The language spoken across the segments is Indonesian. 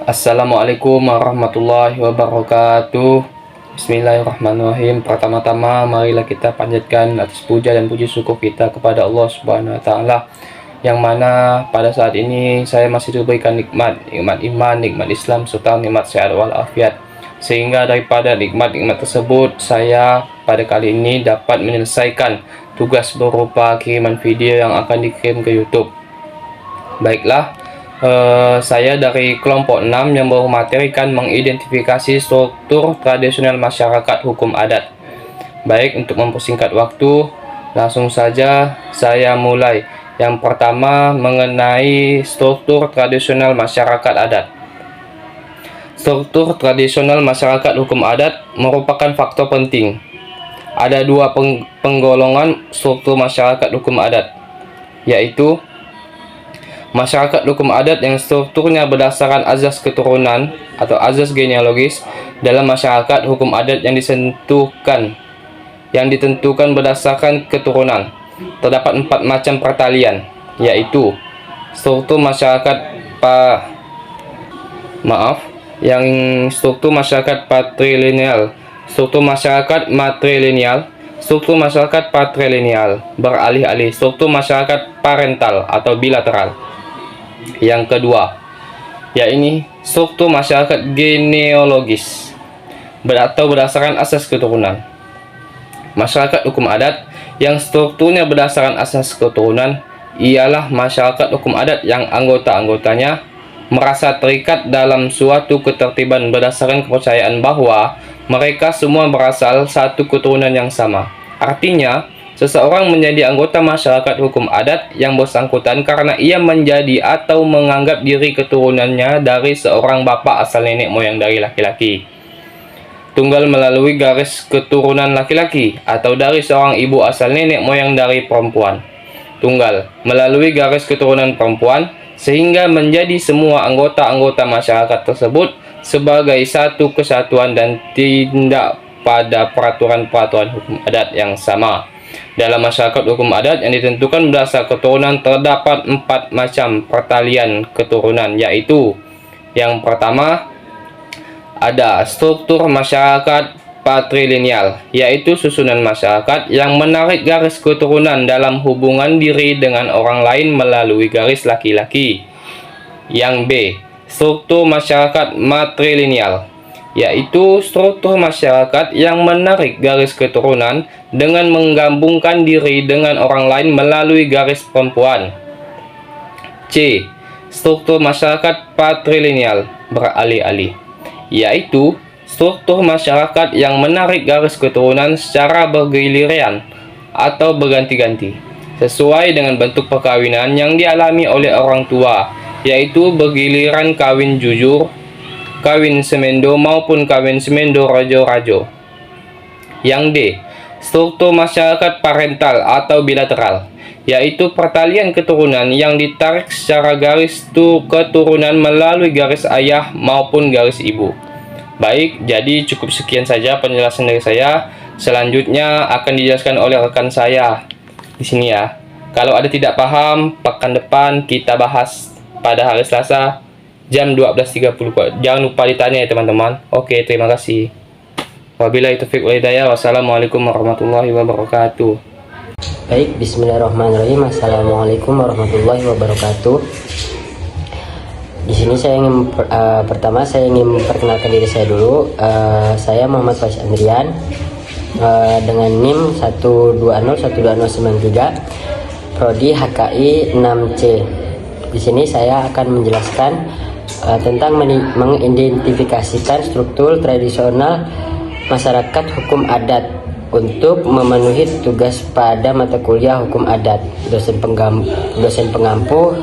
Assalamualaikum warahmatullahi wabarakatuh. Bismillahirrahmanirrahim. Pertama-tama marilah kita panjatkan atas puja dan puji syukur kita kepada Allah Subhanahu wa taala, yang mana pada saat ini saya masih diberikan nikmat iman, nikmat Islam, serta nikmat sehat walafiat. Sehingga daripada nikmat-nikmat tersebut, saya pada kali ini dapat menyelesaikan tugas berupa kiriman video yang akan dikirim ke YouTube. Baiklah, saya dari kelompok 6 yang mematerikan mengidentifikasi struktur tradisional masyarakat hukum adat. Baik, untuk mempersingkat waktu, langsung saja saya mulai. Yang pertama, mengenai struktur tradisional masyarakat adat. Struktur tradisional masyarakat hukum adat merupakan faktor penting. Ada dua penggolongan struktur masyarakat hukum adat, yaitu masyarakat hukum adat yang strukturnya berdasarkan azas keturunan atau azas genealogis. Dalam masyarakat hukum adat yang ditentukan berdasarkan keturunan, terdapat 4 macam pertalian, yaitu struktur masyarakat struktur masyarakat patrilineal, struktur masyarakat matrilineal, struktur masyarakat patrilineal beralih-alih, struktur masyarakat parental atau bilateral. Yang kedua, yaitu struktur masyarakat genealogis atau berdasarkan asas keturunan. Masyarakat hukum adat yang strukturnya berdasarkan asas keturunan ialah masyarakat hukum adat yang anggota-anggotanya merasa terikat dalam suatu ketertiban berdasarkan kepercayaan bahwa mereka semua berasal satu keturunan yang sama. Artinya, seseorang menjadi anggota masyarakat hukum adat yang bersangkutan karena ia menjadi atau menganggap diri keturunannya dari seorang bapak asal nenek moyang dari laki-laki tunggal melalui garis keturunan laki-laki, atau dari seorang ibu asal nenek moyang dari perempuan tunggal melalui garis keturunan perempuan, sehingga menjadi semua anggota-anggota masyarakat tersebut sebagai satu kesatuan dan tindak pada peraturan-peraturan hukum adat yang sama. Dalam masyarakat hukum adat yang ditentukan berdasar keturunan terdapat 4 macam pertalian keturunan, yaitu yang pertama, ada struktur masyarakat patrilineal, yaitu susunan masyarakat yang menarik garis keturunan dalam hubungan diri dengan orang lain melalui garis laki-laki. Yang B, struktur masyarakat matrilineal, yaitu struktur masyarakat yang menarik garis keturunan dengan menggabungkan diri dengan orang lain melalui garis perempuan. C, struktur masyarakat patrilineal beralih-alih, yaitu struktur masyarakat yang menarik garis keturunan secara bergiliran atau berganti-ganti sesuai dengan bentuk perkawinan yang dialami oleh orang tua, yaitu bergiliran kawin jujur, kawin semendo maupun kawin semendo rajo-rajo. Yang D, struktur masyarakat parental atau bilateral, yaitu pertalian keturunan yang ditarik secara garis keturunan melalui garis ayah maupun garis ibu. Baik, jadi cukup sekian saja penjelasan dari saya. Selanjutnya akan dijelaskan oleh rekan saya di sini ya. Kalau ada tidak paham, pekan depan kita bahas pada hari Selasa jam 12.30. Jangan lupa ditanya ya teman-teman. Oke, terima kasih. Wabillahi taufiq wal hidayah. Wassalamualaikum warahmatullahi wabarakatuh. Baik, bismillahirrahmanirrahim. Assalamualaikum warahmatullahi wabarakatuh. Di sini saya ingin pertama saya ingin memperkenalkan diri saya dulu. Saya Muhammad Faiz Andrian dengan NIM 1201293, prodi HKI 6C. Di sini saya akan menjelaskan tentang mengidentifikasikan struktur tradisional masyarakat hukum adat untuk memenuhi tugas pada mata kuliah hukum adat. Dosen pengampu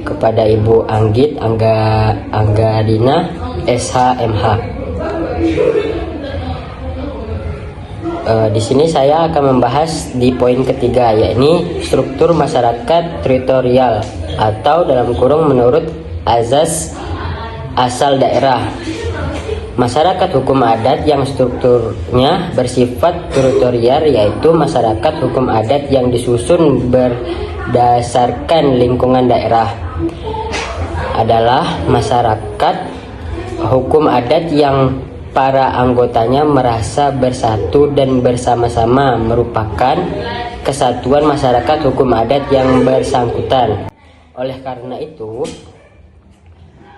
kepada Ibu Anggit Anggadina SHMH. Di sini saya akan membahas di poin ketiga, yakni struktur masyarakat teritorial atau dalam kurung menurut azas asal daerah. Masyarakat hukum adat yang strukturnya bersifat teritorial, yaitu masyarakat hukum adat yang disusun berdasarkan lingkungan daerah. adalah masyarakat hukum adat yang para anggotanya merasa bersatu dan bersama-sama merupakan kesatuan masyarakat hukum adat yang bersangkutan. Oleh karena itu,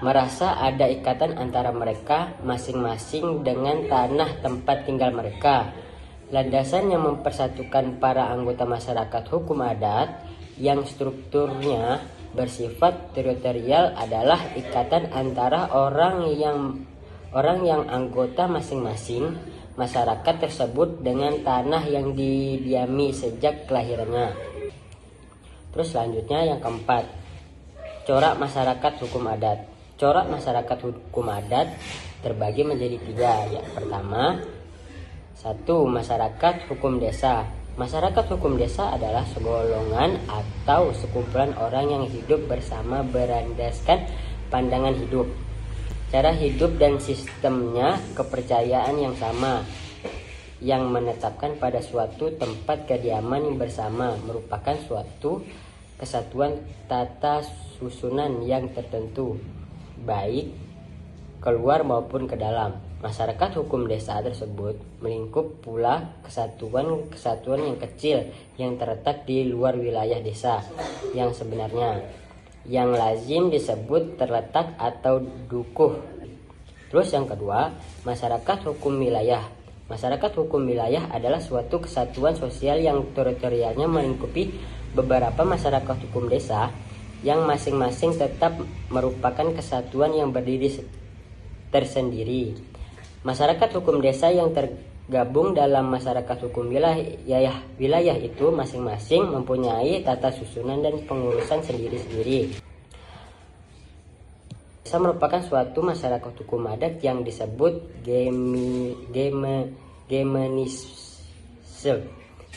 merasa ada ikatan antara mereka masing-masing dengan tanah tempat tinggal mereka. Landasan yang mempersatukan para anggota masyarakat hukum adat yang strukturnya bersifat teritorial adalah ikatan antara orang yang anggota masing-masing masyarakat tersebut dengan tanah yang didiami sejak kelahirannya. Terus selanjutnya yang keempat, corak masyarakat hukum adat. Corak masyarakat hukum adat terbagi menjadi 3. Yang pertama, 1. Masyarakat hukum desa. Masyarakat hukum desa adalah segolongan atau sekumpulan orang yang hidup bersama berlandaskan pandangan hidup, cara hidup dan sistemnya kepercayaan yang sama, yang menetapkan pada suatu tempat kediaman yang bersama, merupakan suatu kesatuan tata susunan yang tertentu, baik keluar maupun ke dalam. Masyarakat hukum desa tersebut melingkup pula kesatuan yang kecil yang terletak di luar wilayah desa yang sebenarnya, yang lazim disebut terletak atau dukuh. Terus yang kedua, masyarakat hukum wilayah. Masyarakat hukum wilayah adalah suatu kesatuan sosial yang teritorialnya melingkupi beberapa masyarakat hukum desa yang masing-masing tetap merupakan kesatuan yang berdiri tersendiri. Masyarakat hukum desa yang tergabung dalam masyarakat hukum wilayah itu masing-masing mempunyai tata susunan dan pengurusan sendiri-sendiri. Desa merupakan suatu masyarakat hukum adat yang disebut gemenisme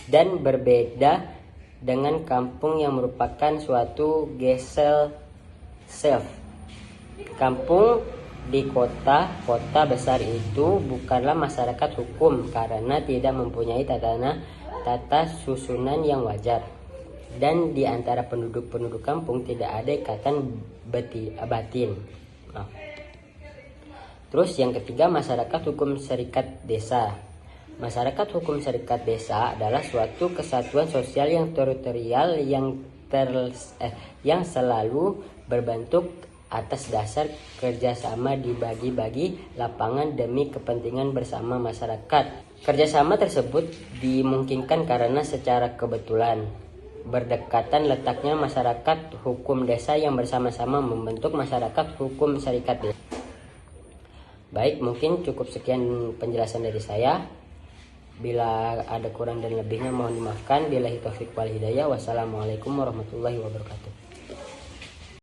dan berbeda dengan kampung yang merupakan suatu gesellschaft. Kampung di kota besar itu bukanlah masyarakat hukum karena tidak mempunyai tata susunan yang wajar, dan di antara penduduk kampung tidak ada ikatan batin. Terus yang ketiga, masyarakat hukum serikat desa. Masyarakat hukum serikat desa adalah suatu kesatuan sosial yang teritorial yang selalu berbentuk atas dasar kerjasama di bagi-bagi lapangan demi kepentingan bersama masyarakat. Kerjasama tersebut dimungkinkan karena secara kebetulan berdekatan letaknya masyarakat hukum desa yang bersama-sama membentuk masyarakat hukum serikat desa. Baik, mungkin cukup sekian penjelasan dari saya. Bila ada kurang dan lebihnya mohon dimaafkan. Billahi taufiq wal hidayah. Wassalamualaikum warahmatullahi wabarakatuh.